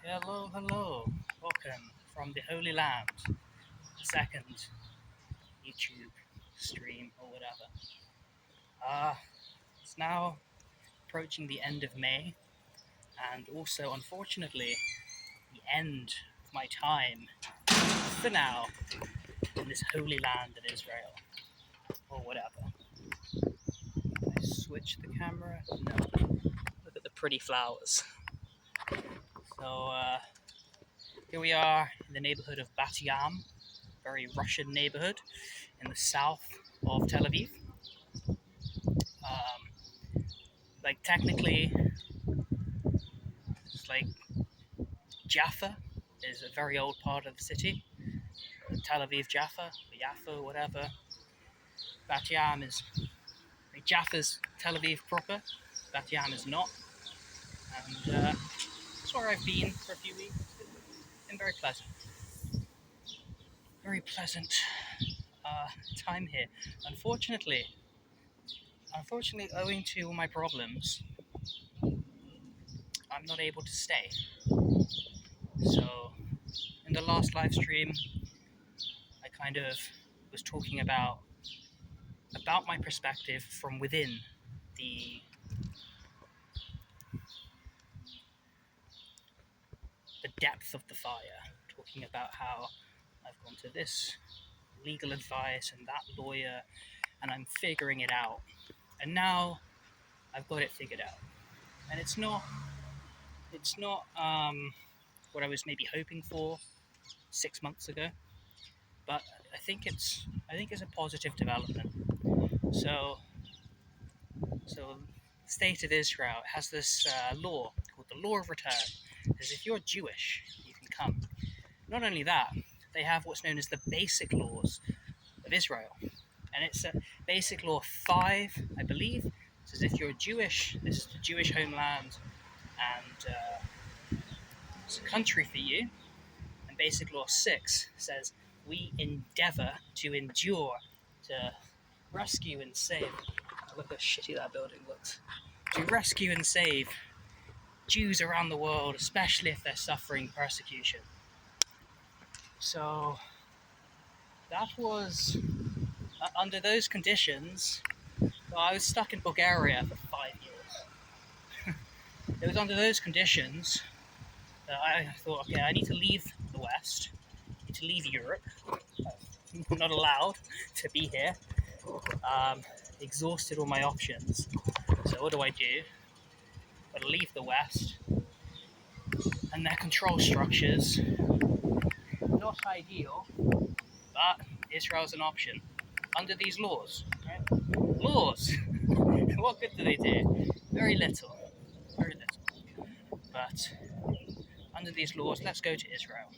Hello, hello. Welcome from the Holy Land, the second YouTube stream or whatever. It's now approaching the end of May, and also, unfortunately, the end of my time for now in this holy land of Israel or whatever. I switch the camera? No. Look at the pretty flowers. So, here we are in the neighborhood of Bat Yam, very Russian neighborhood in the south of Tel Aviv. Like technically, it's like Jaffa is a very old part of the city. Tel Aviv, Jaffa, whatever. Bat Yam is like Jaffa's Tel Aviv proper. Bat Yam is not, and that's where I've been for a few weeks. It's been very pleasant time here. Unfortunately, owing to all my problems, I'm not able to stay. So, in the last live stream, I kind of was talking about my perspective from within the depth of the fire, talking about how I've gone to this legal advice and that lawyer, and I'm figuring it out. And now I've got it figured out, and it's not what I was maybe hoping for 6 months ago, but I think it's a positive development. So the state of Israel has this law called the law of return. As if you're Jewish, you can come. Not only that, they have what's known as the basic laws of Israel, and it's basic law 5, I believe. It's as if you're Jewish. This is the Jewish homeland, and it's a country for you. And basic law 6 says we endeavor to endure, to rescue and save. Look how shitty that building looks. To rescue and save Jews around the world, especially if they're suffering persecution. So that was under those conditions. Well, I was stuck in Bulgaria for 5 years. It was under those conditions that I thought, okay, I need to leave the West, I need to leave Europe. I'm not allowed to be here. Exhausted all my options. So what do? But leave the West, and their control structures, not ideal, but Israel's an option under these laws. Right? Laws. What good do they do? Very little. But under these laws, let's go to Israel.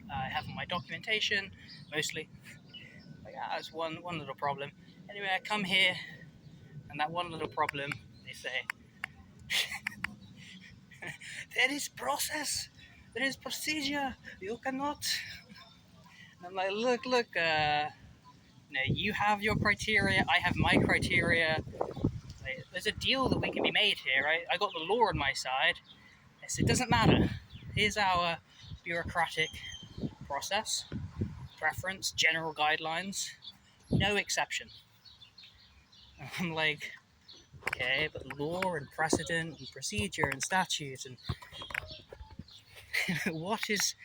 I have my documentation, mostly. Like, that's one little problem. Anyway, I come here, and that one little problem, they say, there is process, there is procedure, you cannot. And I'm like, look, you have your criteria, I have my criteria. Like, there's a deal that we can be made here, right? I got the law on my side. I said, it doesn't matter. Here's our bureaucratic process, preference, general guidelines, no exception. And I'm like, okay, but law and precedent and procedure and statute and what is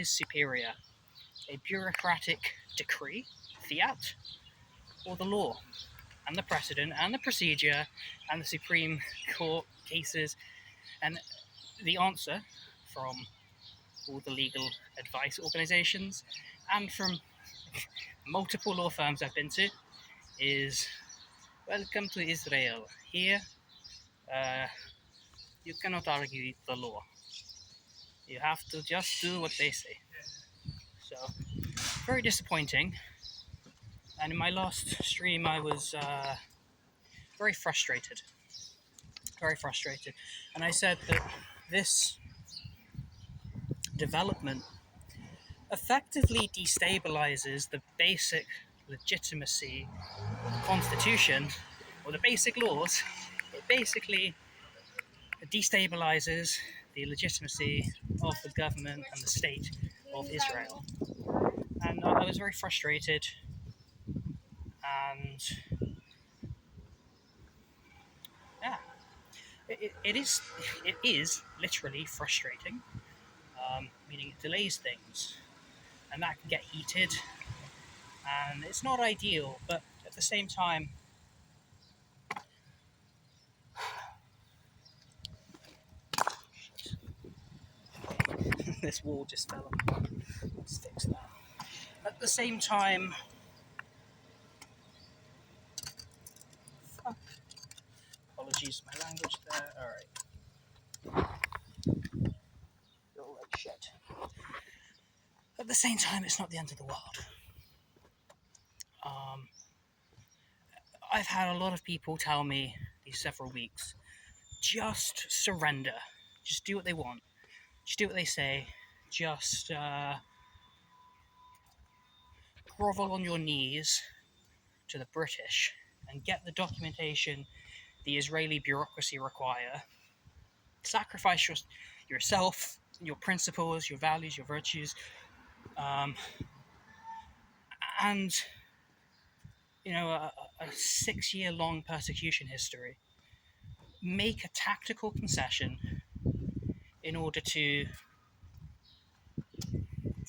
superior? A bureaucratic decree, fiat, or the law, and the precedent, and the procedure, and the Supreme Court cases? And the answer from all the legal advice organizations and from multiple law firms I've been to is, welcome to Israel. Here, you cannot argue the law. You have to just do what they say. So, very disappointing. And in my last stream, I was very frustrated. And I said that this development effectively destabilizes the basic legitimacy of the Constitution or the basic laws. It basically destabilizes the legitimacy of the government and the state of Israel. And I was very frustrated, and yeah, it is literally frustrating, meaning it delays things, and that can get heated, and it's not ideal, but at the same time, this wall just fell on. Let's fix that. At the same time, apologies for my language there. All right, little red shit. At the same time, it's not the end of the world. Um, I've had a lot of people tell me these several weeks, just surrender, just do what they want, just do what they say, just grovel on your knees to the British and get the documentation the Israeli bureaucracy require. Sacrifice yourself, your principles, your values, your virtues, and a 6-year-long persecution history. Make a tactical concession in order to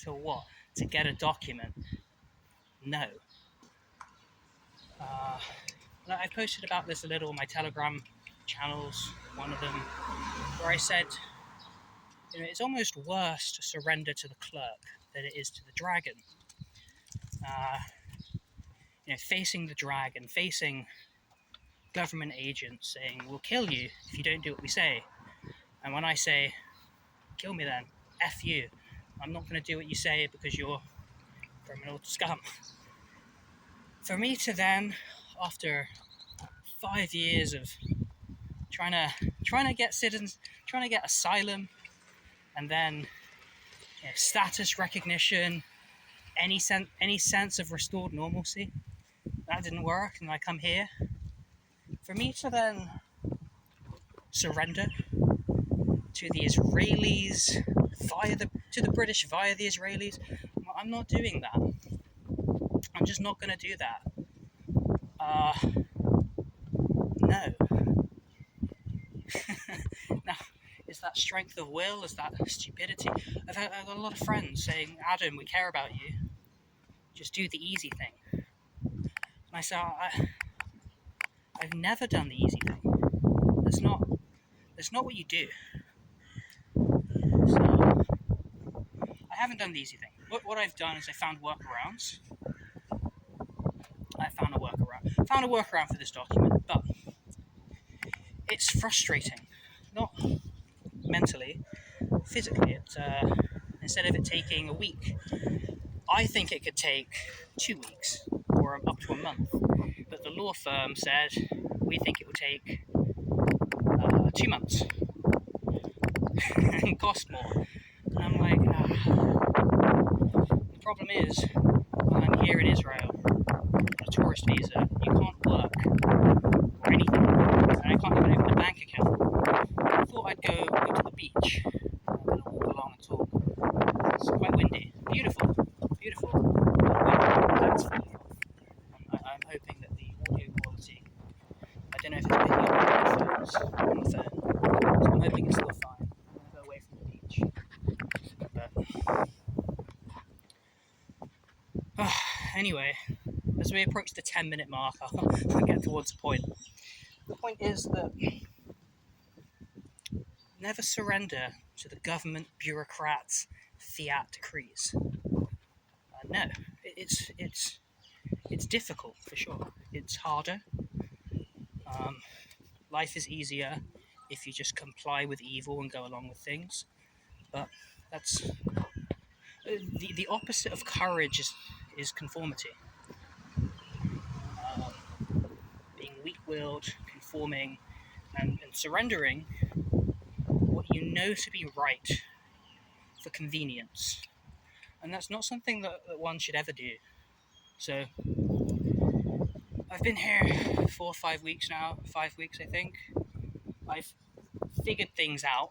what? To get a document? No. I posted about this a little on my Telegram channels, one of them, where I said, it's almost worse to surrender to the clerk than it is to the dragon. Facing the dragon, facing government agents saying, we'll kill you if you don't do what we say. And when I say, kill me then, F you, I'm not going to do what you say because you're criminal scum. For me to then, after 5 years of trying to get citizens, trying to get asylum, and then status recognition, any sense of restored normalcy, that didn't work, and I come here. For me to then surrender to the Israelis to the British via the Israelis, I'm not doing that. I'm just not going to do that. No. Now, is that strength of will? Is that stupidity? I've got a lot of friends saying, Adam, we care about you. Just do the easy thing. And I say, I've never done the easy thing. That's not what you do. So, I haven't done the easy thing. What I've done is I found workarounds. Found a workaround for this document, but it's frustrating. Not mentally, physically. Instead of it taking a week, I think it could take 2 weeks or up to a month. But the law firm said, we think it will take 2 months and cost more. And I'm like, the problem is, I'm here in Israel on a tourist visa. You can't work or anything, and I can't even open a bank account. I thought I'd go to the beach, and walk along and talk. It's quite windy, beautiful. That's falling off. I'm hoping that the audio quality, I don't know if it's picking up on the phone, so I'm hoping it's still fine. I'm going to go away from the beach. But anyway, as we approach the 10-minute mark, I'll get towards the point. The point is that never surrender to the government bureaucrats' fiat decrees. No, it's difficult for sure. It's harder. Life is easier if you just comply with evil and go along with things. But that's the opposite of courage is conformity. Being weak-willed, conforming, and surrendering what you know to be right for convenience. And that's not something that one should ever do. So, I've been here 4 or 5 weeks now, 5 weeks I think. I've figured things out.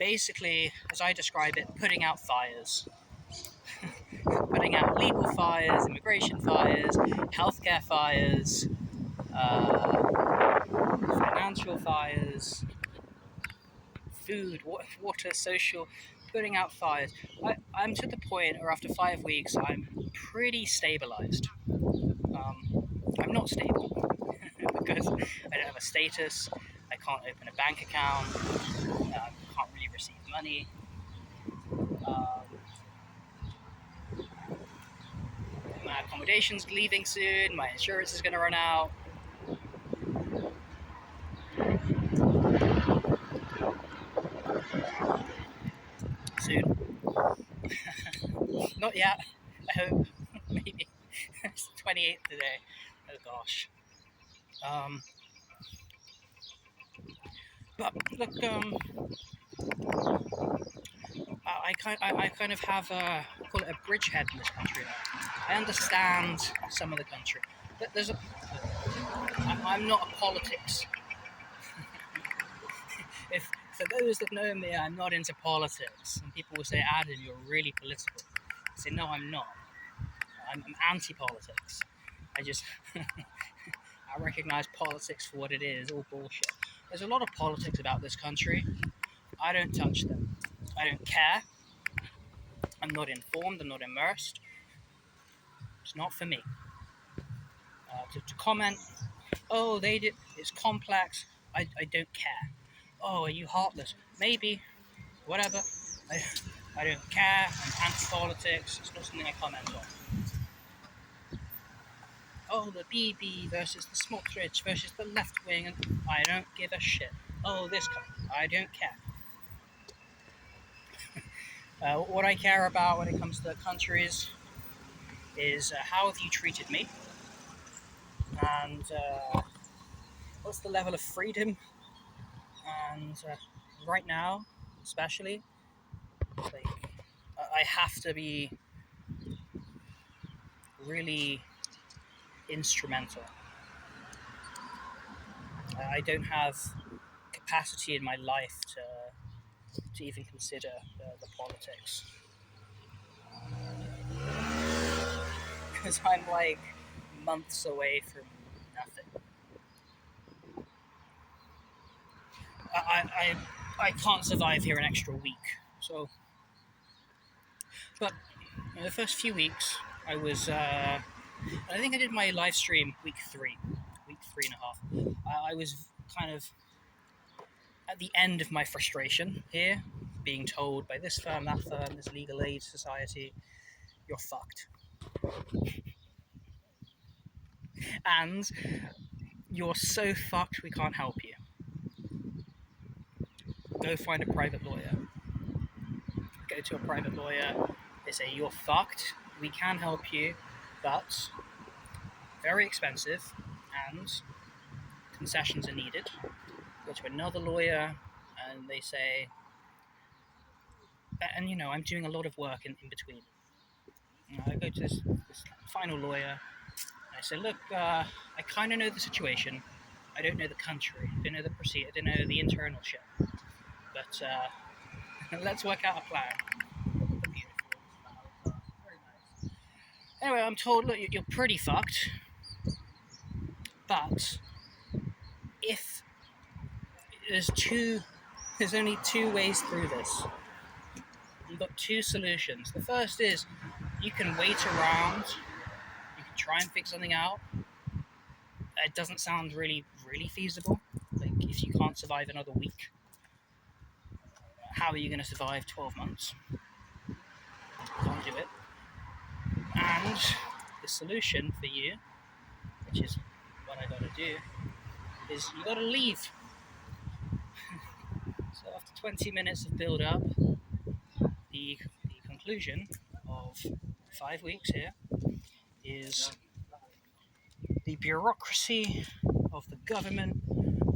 basically, as I describe it, putting out fires. Putting out legal fires, immigration fires, healthcare fires, financial fires, food, water, social, putting out fires. I'm to the point where after 5 weeks, I'm pretty stabilized. I'm not stable because I don't have a status, I can't open a bank account, can't really receive money. My accommodation's leaving soon, my insurance is going to run out. Soon. Not yet, I hope. Maybe. It's the 28th today. Oh gosh. But look, I kind of have a, call it a bridgehead in this country now. I understand some of the country. But I'm not a politics. If for those that know me, I'm not into politics. And people will say, Adam, you're really political. I say, no, I'm not. I'm anti-politics. I just I recognise politics for what it is, all bullshit. There's a lot of politics about this country. I don't touch them. I don't care. I'm not informed. I'm not immersed. It's not for me. To comment, oh, they did. It's complex. I don't care. Oh, are you heartless? Maybe. Whatever. I don't care. I'm anti-politics. It's not something I comment on. Oh, the BB versus the Smotrich versus the left wing, and I don't give a shit. Oh, this guy. I don't care. What I care about when it comes to countries is how have you treated me, and what's the level of freedom, and right now, especially, like, I have to be really instrumental. I don't have capacity in my life to even consider the politics. Because I'm like months away from nothing. I can't survive here an extra week. So, but in the first few weeks, I was. I think I did my live stream week 3.5. I was kind of at the end of my frustration here, being told by this firm, that firm, this legal aid society, you're fucked. And you're so fucked we can't help you. Go find a private lawyer. Go to a private lawyer. They say, you're fucked. We can help you, but very expensive and concessions are needed. Go to another lawyer and they say, and you know, I'm doing a lot of work in between. I go to this final lawyer and I say, look, I kind of know the situation. I don't know the country. I don't know the procedure. I don't know the internal shit. But let's work out a plan. Anyway, I'm told, look, you're pretty fucked. But if there's only two ways through this. You've got two solutions. The first is you can wait around. You can try and figure something out. It doesn't sound really feasible. Like, if you can't survive another week, how are you going to survive 12 months? You can't do it. And the solution for you, which is what I got to do, is you got to leave. So after 20 minutes of build up, the conclusion of 5 weeks here is the bureaucracy of the government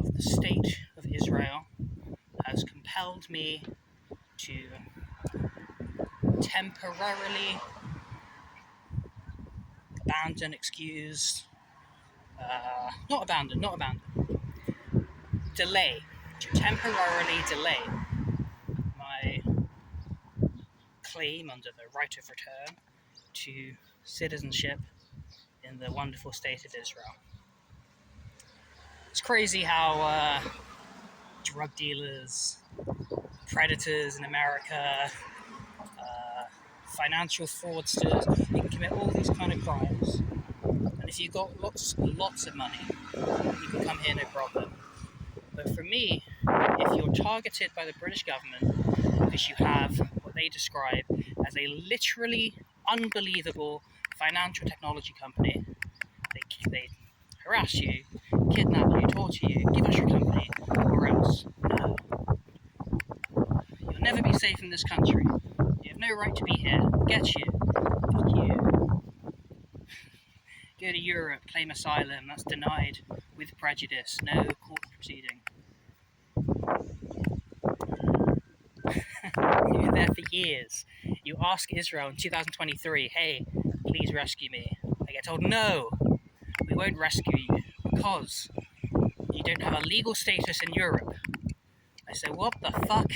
of the state of Israel has compelled me to temporarily delay, to temporarily delay claim under the right of return to citizenship in the wonderful state of Israel. It's crazy how drug dealers, predators in America, financial fraudsters, you can commit all these kind of crimes. And if you've got lots of money, you can come here no problem. But for me, if you're targeted by the British government because you have what they describe as a literally unbelievable financial technology company, they harass you, kidnap you, torture you, give us your company, or else. No. You'll never be safe in this country. You have no right to be here. Get you. Fuck you. Go to Europe, claim asylum, that's denied with prejudice, no court proceeding. You're there for years. You ask Israel in 2023, hey, please rescue me. I get told, no, we won't rescue you because you don't have a legal status in Europe. I say, what the fuck?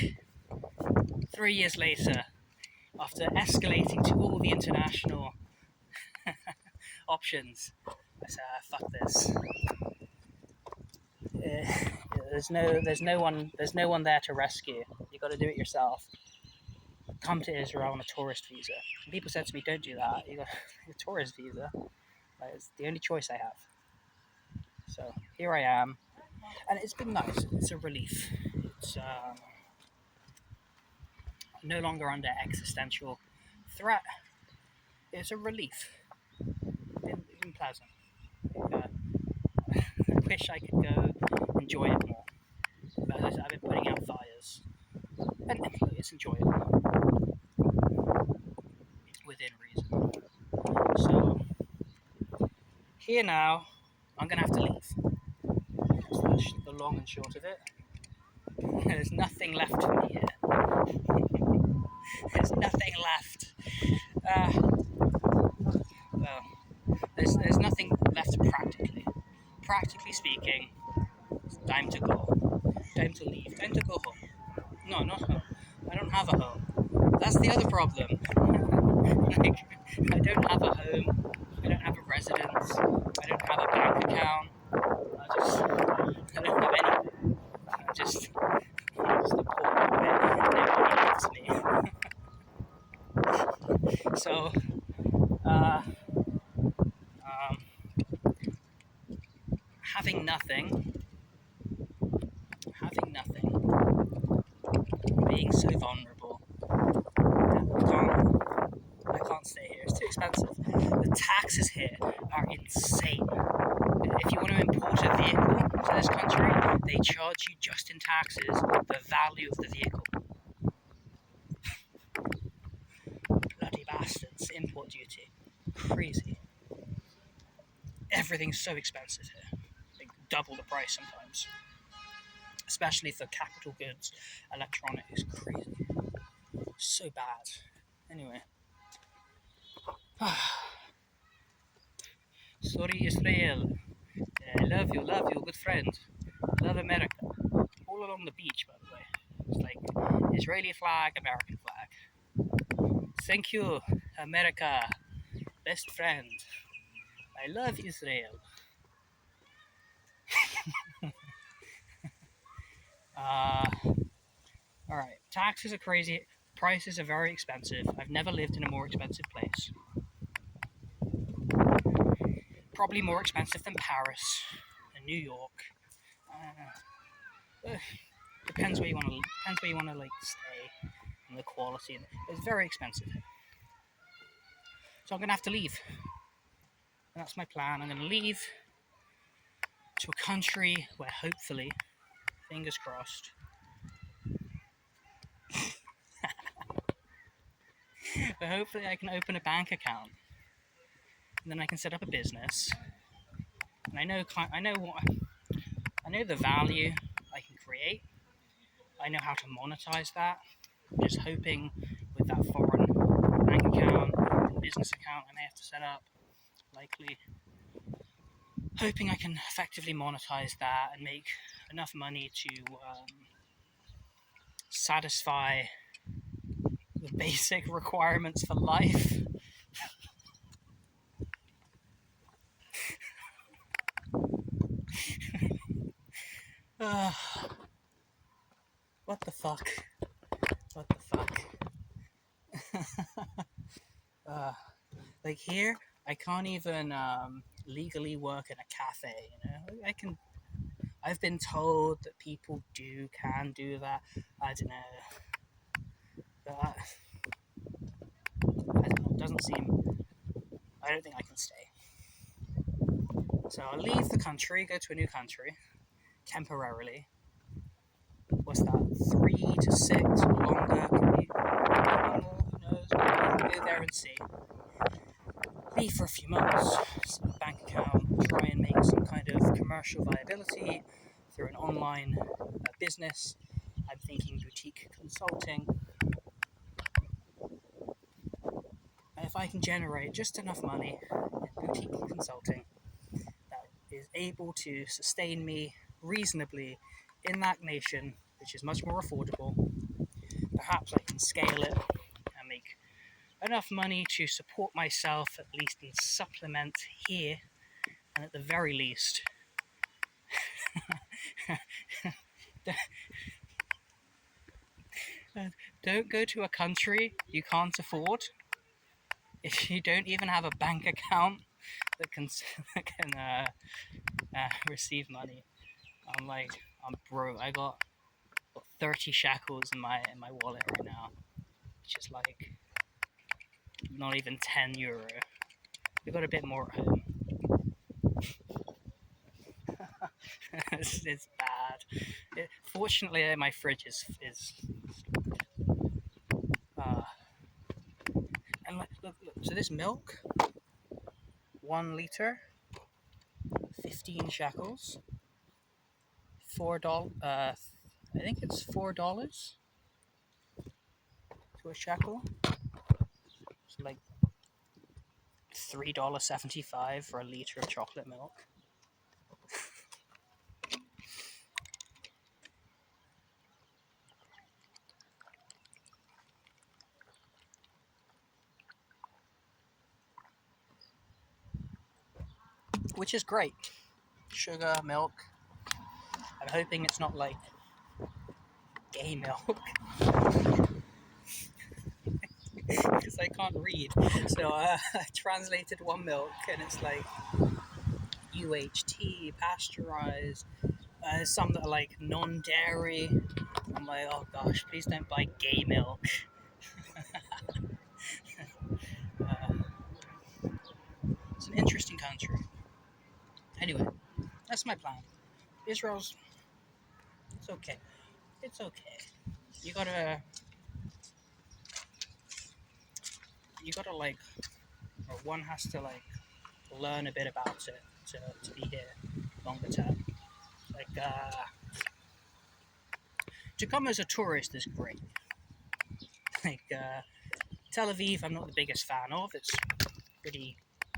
3 years later, after escalating to all the international options, I say, fuck this. There's no one there to rescue. You got to do it yourself. Come to Israel on a tourist visa. And people said to me, don't do that. You got a tourist visa. It's the only choice I have. So here I am, and it's been nice. It's a relief. It's no longer under existential threat. It's a relief. It's been pleasant. I wish I could go enjoy it more. But as I said, I've been putting out fires. And anyway, it's enjoyable. Within reason. So, here now, I'm going to have to leave. That's the long and short of it. There's nothing left for me here. There's nothing left. Well, there's nothing left practically. Practically speaking, it's time to go. Time to leave. Time to go home. No, not home. I don't have a home. That's the other problem. Like, I don't have a home. I don't have a residence. I don't have a bank account. I don't have anything. I'm just a poor boy. Nobody loves me. So, having nothing, being so vulnerable, I can't stay here. It's too expensive. The taxes here are insane. If you want to import a vehicle to this country, they charge you just in taxes the value of the vehicle. Bloody bastards. Import duty. Crazy. Everything's so expensive here. Like double the price sometimes. Especially for capital goods, electronics. Crazy. So bad. Anyway. Sorry, Israel. I love you, good friend. Love America. All along the beach, by the way. It's like Israeli flag, American flag. Thank you, America. Best friend. I love Israel. Alright, taxes are crazy. Prices are very expensive. I've never lived in a more expensive place. Probably more expensive than Paris and New York. Depends where you want to like stay and the quality. It's very expensive. So I'm gonna have to leave. And that's my plan. I'm gonna leave to a country where hopefully, fingers crossed, where hopefully I can open a bank account. And then I can set up a business. And I know the value I can create. I know how to monetize that. I'm just hoping with that foreign bank account and business account I may have to set up, likely, hoping I can effectively monetize that and make enough money to satisfy the basic requirements for life. uh, what the fuck? What the fuck? Like here, I can't even legally work in a cafe. You know, I've been told that people can do that. I don't know, but I don't know. It doesn't seem. I don't think I can stay. So I'll leave the country, go to a new country, temporarily. What's that? 3 to 6 or longer? Who knows? Go there and see. Leave for a few months, set a bank account, try and make some kind of commercial viability through an online business. I'm thinking boutique consulting. And if I can generate just enough money in boutique consulting that is able to sustain me reasonably in that nation, which is much more affordable, perhaps I can scale it and make enough money to support myself, at least, and supplement here, and at the very least don't go to a country you can't afford if you don't even have a bank account that can receive money. I'm broke. I got 30 shekels in my wallet right now, which is like not even €10. We got a bit more at home. It's bad. Fortunately, my fridge is and look. So this milk, 1 liter, 15 shekels, $4. I think it's $4 to a shekel. So like $3.75 for a liter of chocolate milk. Which is great. Sugar, milk. I'm hoping it's not like gay milk. Because I can't read. So I translated one milk and it's like UHT, pasteurized. Some that are like non-dairy. I'm like, oh gosh, please don't buy gay milk. It's an interesting country. Anyway, that's my plan. Israel's, it's okay. It's okay. You gotta, like, or one has to like learn a bit about it to be here longer term. Like, to come as a tourist is great. Like, Tel Aviv, I'm not the biggest fan of. It's pretty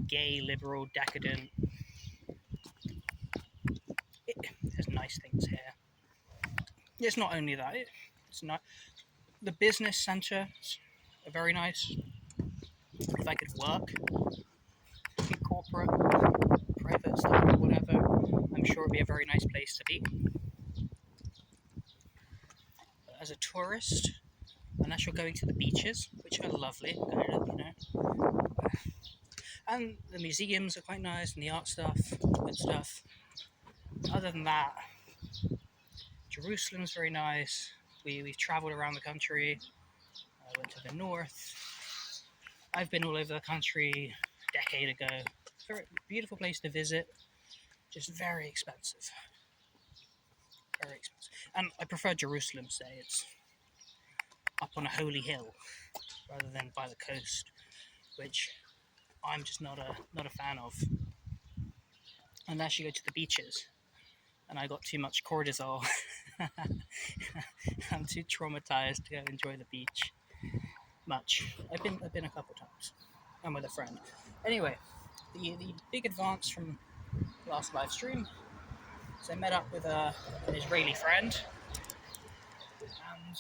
gay, liberal, decadent. It has nice things here. It's not only that. It's not the business centres are very nice. If I could work in corporate, private stuff, whatever, I'm sure it'd be a very nice place to be. But as a tourist, unless you're going to the beaches, which are lovely, and the museums are quite nice, and the art stuff, good stuff. Other than that, Jerusalem's very nice. We've travelled around the country. I went to the north. I've been all over the country a decade ago. Very beautiful place to visit, just very expensive. Very expensive. And I prefer Jerusalem, say. It's up on a holy hill rather than by the coast, which I'm just not a fan of. Unless you go to the beaches, and I got too much cortisol. I'm too traumatized to enjoy the beach much. I've been a couple times. I'm with a friend. Anyway, the big advance from last live stream is I met up with an Israeli friend, and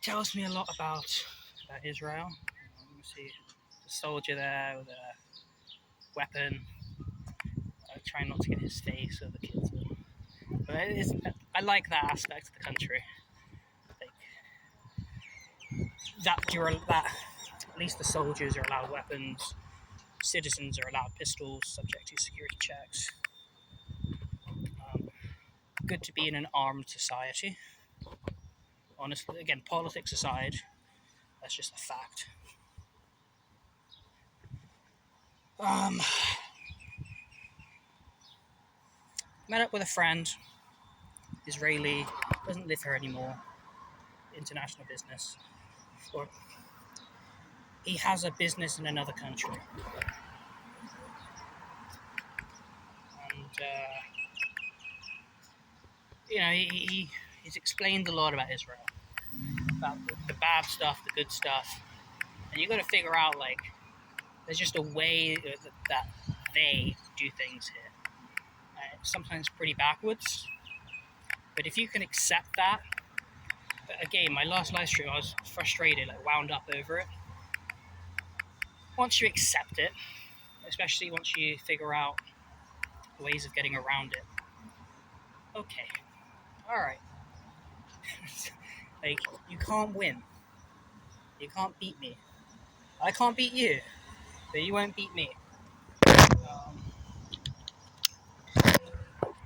tells me a lot about Israel. You see the soldier there with a weapon, trying not to get his face or the kids. But I like that aspect of the country. Like that at least the soldiers are allowed weapons, citizens are allowed pistols, subject to security checks. Good to be in an armed society. Honestly, again, politics aside, that's just a fact. Met up with a friend, Israeli, doesn't live here anymore, international business. Or he has a business in another country. And, he's explained a lot about Israel, about the bad stuff, the good stuff. And you got to figure out, like, there's just a way that they do things here. Sometimes pretty backwards. But if you can accept that, again, my last live stream, I was frustrated, like wound up over it. Once you accept it, especially once you figure out ways of getting around it, okay, all right. Like, you can't win. You can't beat me. I can't beat you, but you won't beat me.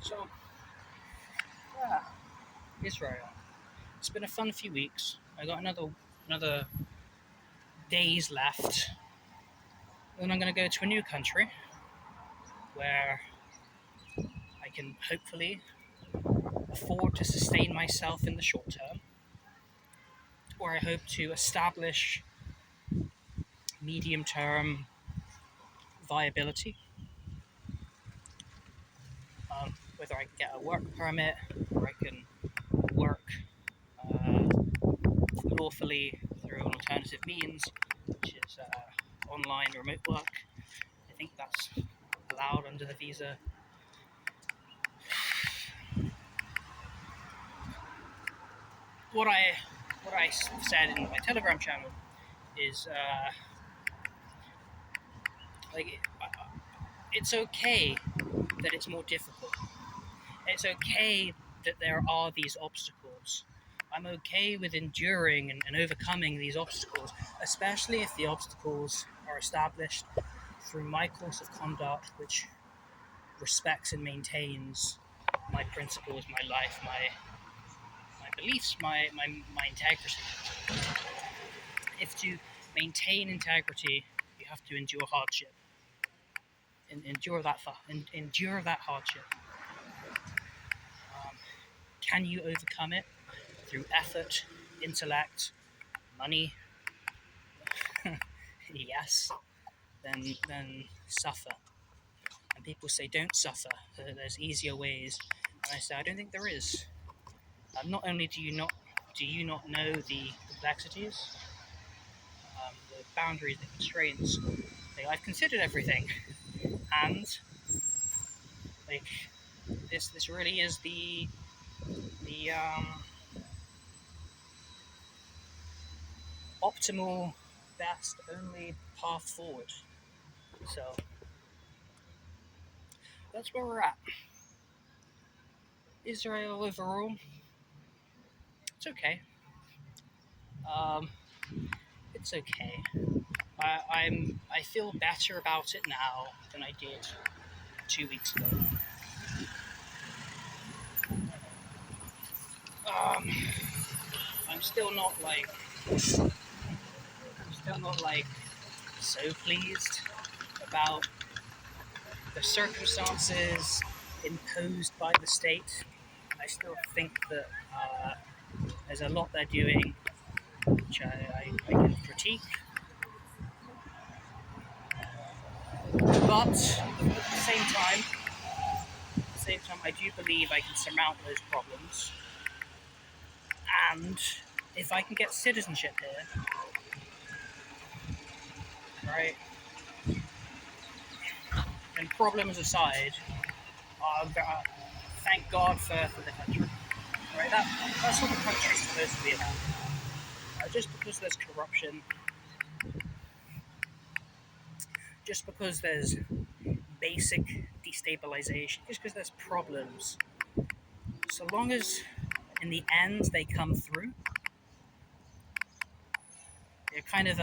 So, yeah, Israel. It's been a fun few weeks. I got another days left. Then I'm going to go to a new country where I can hopefully afford to sustain myself in the short term, where I hope to establish medium-term viability. Whether I can get a work permit, or I can work lawfully through an alternative means, which is online remote work. I think that's allowed under the visa. What I said in my Telegram channel is it's okay that it's more difficult. It's okay that there are these obstacles. I'm okay with enduring and overcoming these obstacles, especially if the obstacles are established through my course of conduct, which respects and maintains my principles, my life, my beliefs, my integrity. If to maintain integrity, you have to endure hardship. Endure that hardship. Can you overcome it through effort, intellect, money? Yes. Then suffer. And people say don't suffer. There's easier ways. And I say I don't think there is. Not only do you not know the complexities, the boundaries, the constraints. I've considered everything, and like this really is the optimal, best, only path forward. So that's where we're at. Israel overall, it's okay. It's okay. I feel better about it now than I did 2 weeks ago. I'm still not so pleased about the circumstances imposed by the state. I still think that there's a lot they're doing which I can critique. But at the same time, I do believe I can surmount those problems. And if I can get citizenship here, right, and problems aside, thank God for the country. Right, that's what the country's supposed to be about. just because there's corruption, just because there's basic destabilization, just because there's problems, so long as in the end they come through, they're kind of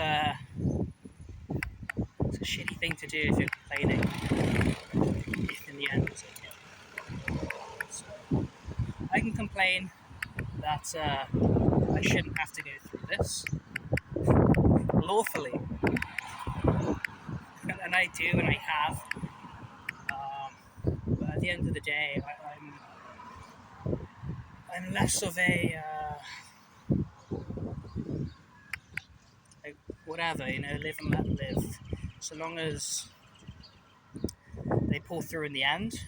it's a shitty thing to do if you're complaining, if in the end it's okay. So I can complain that I shouldn't have to go through this lawfully, and I do, and I have. But at the end of the day, I'm less of a like whatever, live and let live. So long as they pull through in the end,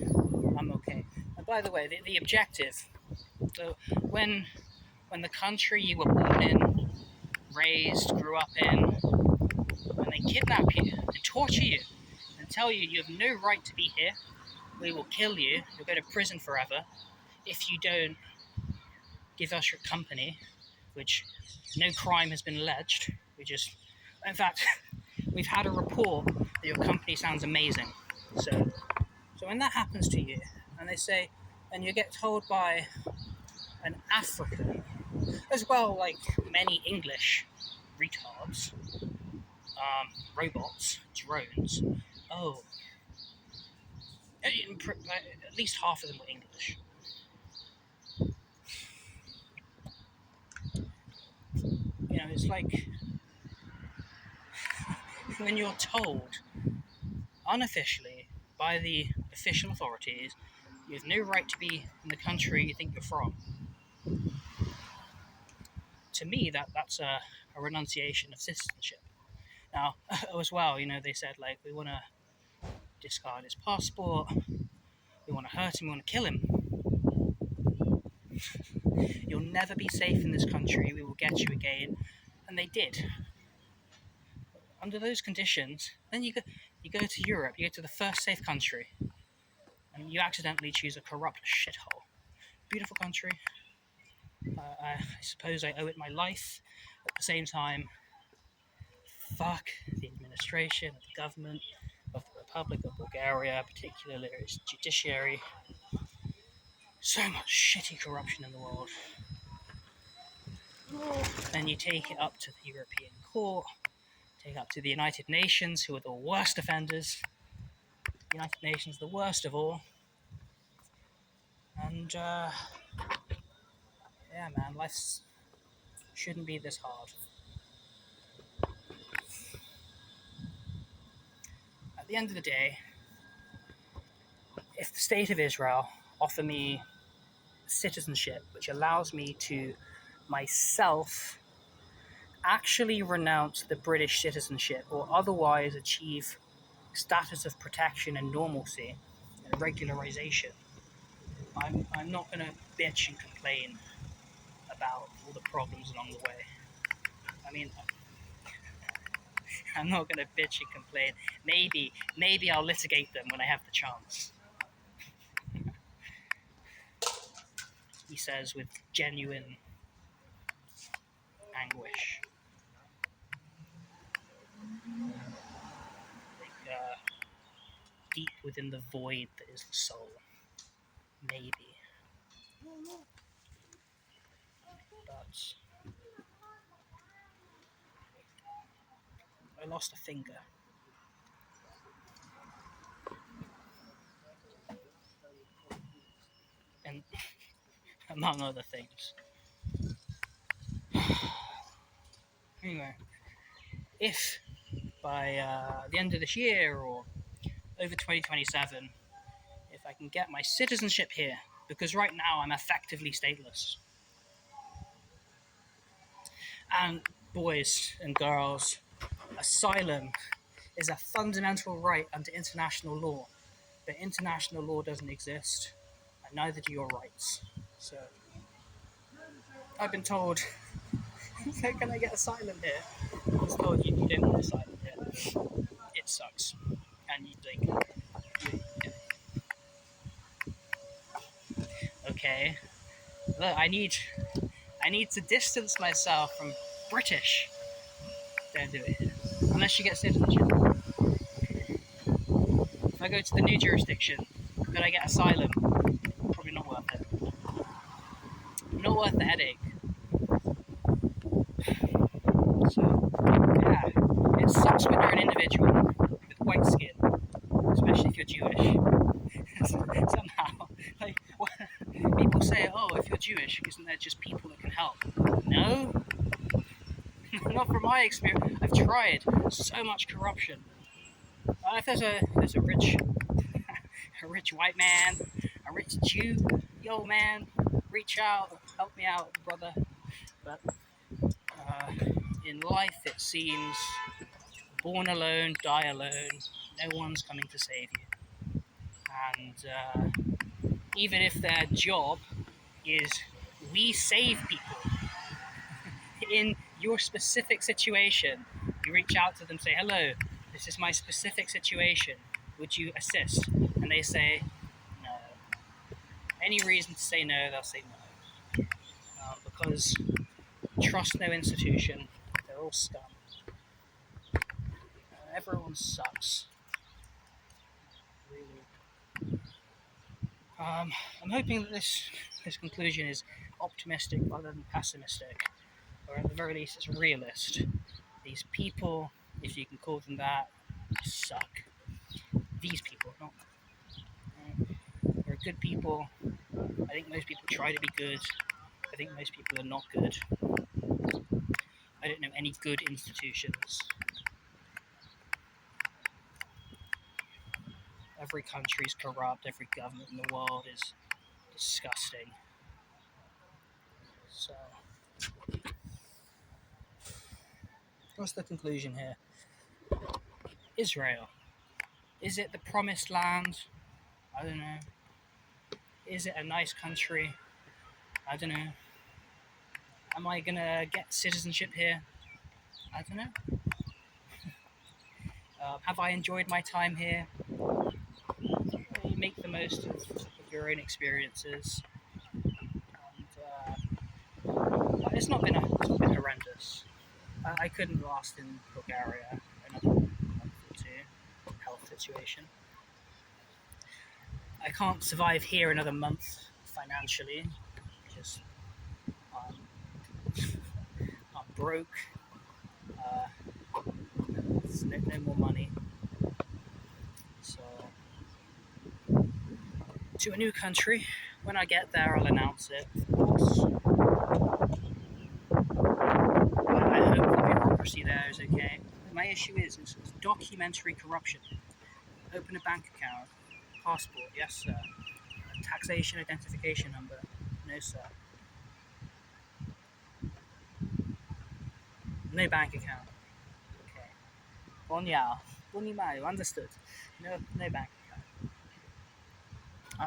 I'm okay. And by the way, the objective. So when the country you were born in, raised, grew up in, when they kidnap you and torture you and tell you you have no right to be here, we will kill you, you'll go to prison forever if you don't give us your company, which no crime has been alleged. In fact, we've had a report that your company sounds amazing. So when that happens to you, and they say, and you get told by an African, as well like many English retards, robots, drones, oh, at least half of them were English. It's like when you're told unofficially by the official authorities you have no right to be in the country you think you're from. To me, that's a renunciation of citizenship. Now, as well, they said, like, we want to discard his passport, we want to hurt him, we want to kill him. You'll never be safe in this country, we will get you again. And they did. Under those conditions, then you go to Europe, you go to the first safe country, and you accidentally choose a corrupt shithole. Beautiful country. I suppose I owe it my life. At the same time, fuck the administration, the government of the Republic of Bulgaria, particularly its judiciary. So much shitty corruption in the world. Then you take it up to the European Court, take it up to the United Nations, who are the worst offenders. The United Nations, the worst of all. And, yeah, man, life shouldn't be this hard. At the end of the day, if the state of Israel offer me citizenship, which allows me to myself actually renounce the British citizenship or otherwise achieve status of protection and normalcy and regularization, I'm not going to bitch and complain about all the problems along the way. I mean, I'm not going to bitch and complain. Maybe I'll litigate them when I have the chance. He says with genuine anguish. Deep within the void that is the soul. Maybe. But I lost a finger. And among other things. Anyway, if by the end of this year or over 2027, if I can get my citizenship here, because right now I'm effectively stateless. And boys and girls, asylum is a fundamental right under international law, but international law doesn't exist, and neither do your rights. So I've been told, can I get asylum here? I was told you don't want asylum here. It sucks. And you think, okay, look, I need to distance myself from British, don't do it here. Unless you get citizenship. If I go to the new jurisdiction, could I get asylum? Probably not worth it. Not worth the headache. So, yeah. It sucks when you're an individual with white skin, especially if you're Jewish. Somehow, like, people say, oh, if you're Jewish, isn't there just people that can help? No. Not from my experience. I've tried so much corruption. If there's a rich white man, a rich Jew, yo man, reach out, help me out, brother. But in life, it seems born alone, die alone. No one's coming to save you. And even if their job is we save people in your specific situation, you reach out to them, say, hello, this is my specific situation. Would you assist? And they say no. Any reason to say no, they'll say no. Because trust no institution. They're all scum. Everyone sucks. Really. I'm hoping that this conclusion is optimistic rather than pessimistic, or at the very least, it's realist. These people, if you can call them that, suck. These people, not. They're good people. I think most people try to be good. I think most people are not good. I don't know any good institutions. Every country is corrupt. Every government in the world is disgusting. So, what's the conclusion here? Israel. Is it the promised land? I don't know. Is it a nice country? I don't know. Am I gonna get citizenship here? I don't know. Have I enjoyed my time here? You make the most of your own experiences. And it's not been horrendous. I couldn't last in Bulgaria another month or two. Health situation. I can't survive here another month financially. Just I'm broke. There's no more money. So to a new country. When I get there, I'll announce it, of course. I hope the bureaucracy there is okay. My issue is documentary corruption. Open a bank account, passport, yes sir. Taxation identification number, no sir. No bank account. Okay. Bonimayo, understood. No bank account.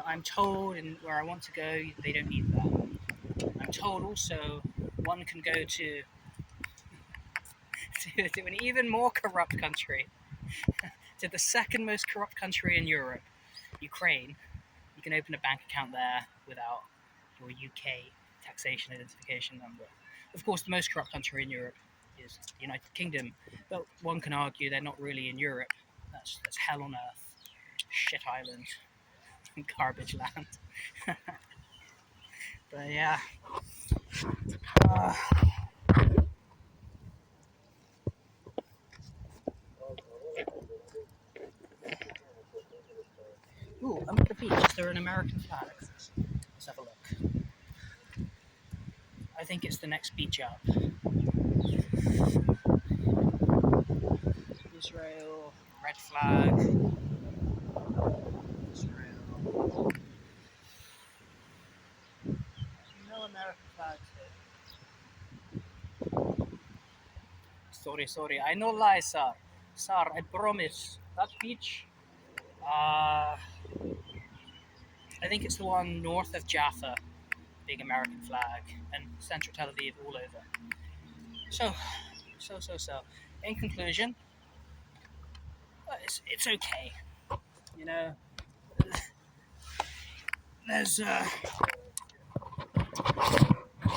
I'm told, and where I want to go, they don't need that. I'm told also one can go to an even more corrupt country, to the second most corrupt country in Europe, Ukraine. You can open a bank account there without your UK taxation identification number. Of course, the most corrupt country in Europe is the United Kingdom, but one can argue they're not really in Europe. That's hell on earth, shit island, garbage land. But yeah. Ooh, I'm at the beach. Is there an American flag? Let's have a look. I think it's the next beach up. Israel, red flag. Israel. No American flags here. Sorry. I no lie, sir. Sir, I promise. That beach, I think it's the one north of Jaffa. Big American flag, and central Tel Aviv all over. So. In conclusion, it's okay. You know, there's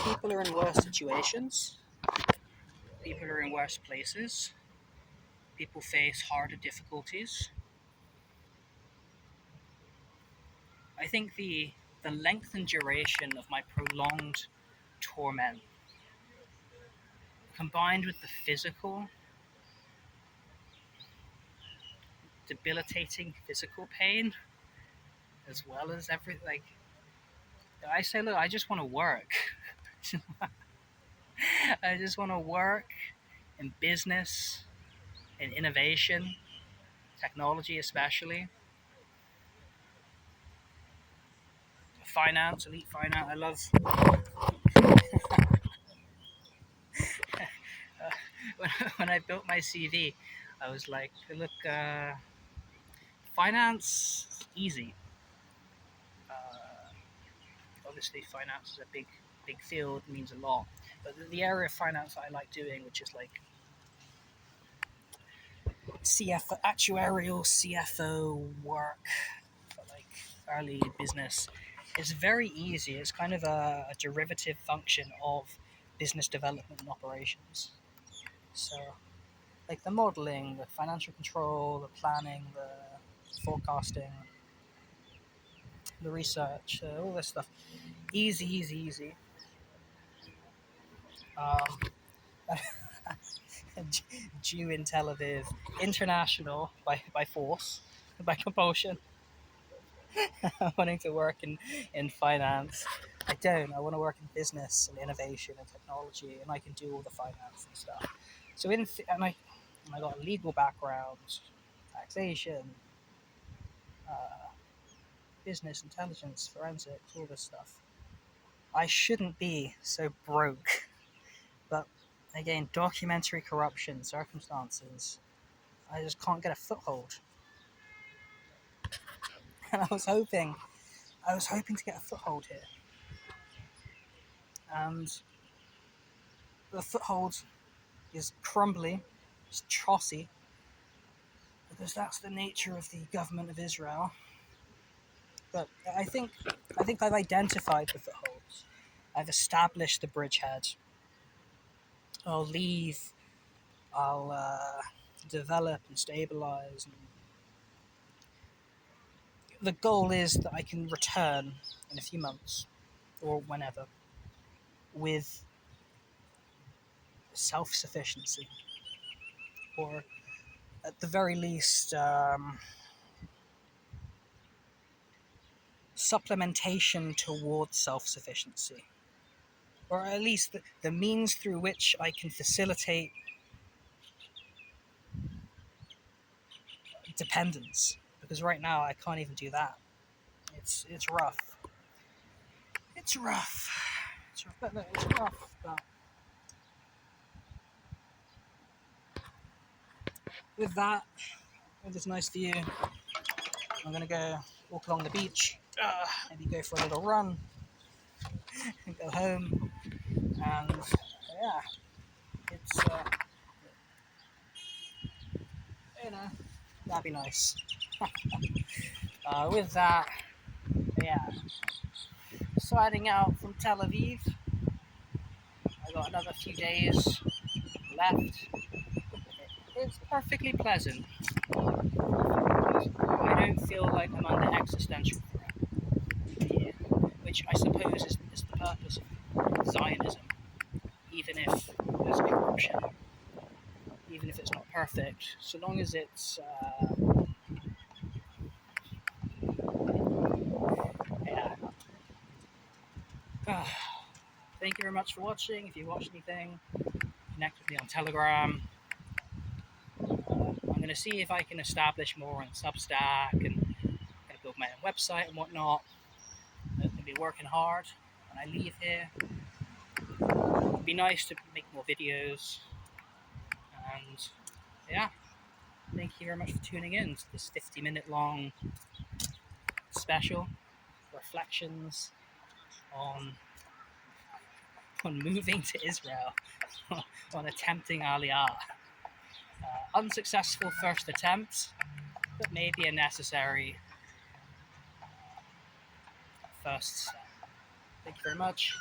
people are in worse situations. People are in worse places. People face harder difficulties. I think the length and duration of my prolonged torment, combined with the physical, debilitating physical pain, as well as everything, like, I say, look, I just want to work. I just want to work in business, in innovation, technology especially, finance, elite finance. I love when I built my CV, I was like, look, finance easy. Obviously, finance is a big field, means a lot. But the area of finance that I like doing, which is like CFO, actuarial CFO work for like early business, is very easy. It's kind of a derivative function of business development and operations. So, like the modeling, the financial control, the planning, the forecasting, the research, all this stuff. Easy, easy, easy. Um, Jew in Tel Aviv, international by force, by compulsion, wanting to work in finance. I don't. I want to work in business and innovation and technology, and I can do all the finance and stuff. So and I got a legal background, taxation, uh, business intelligence, forensics, all this stuff. I shouldn't be so broke, but again, documentary corruption, circumstances. I just can't get a foothold. And I was hoping to get a foothold here. And the foothold is crumbly, it's chossy, because that's the nature of the government of Israel. But I think I've identified the footholds. I've established the bridgehead. I'll leave. I'll develop and stabilize. And the goal is that I can return in a few months or whenever with self-sufficiency, or at the very least, supplementation towards self-sufficiency, or at least the means through which I can facilitate dependence. Because right now I can't even do that. It's rough. It's rough. It's rough. But no, it's rough. But with that, with this nice view, I'm gonna go walk along the beach. Maybe go for a little run and go home. And yeah, it's you know, that'd be nice. With that, yeah, sliding out from Tel Aviv. I got another few days left. It's perfectly pleasant. I don't feel like I'm under existential threat here, which I suppose is the purpose of Zionism. Even if there's corruption, even if it's not perfect, so long as it's yeah. Thank you very much for watching. If you watched anything, connect with me on Telegram. I'm going to see if I can establish more on Substack, and I'm going to build my own website and whatnot. I'm going to be working hard when I leave here. It'd be nice to make more videos. And yeah, thank you very much for tuning in to this 50-minute long special reflections on moving to Israel, on attempting Aliyah. Unsuccessful first attempt, but maybe a necessary first step. Thank you very much.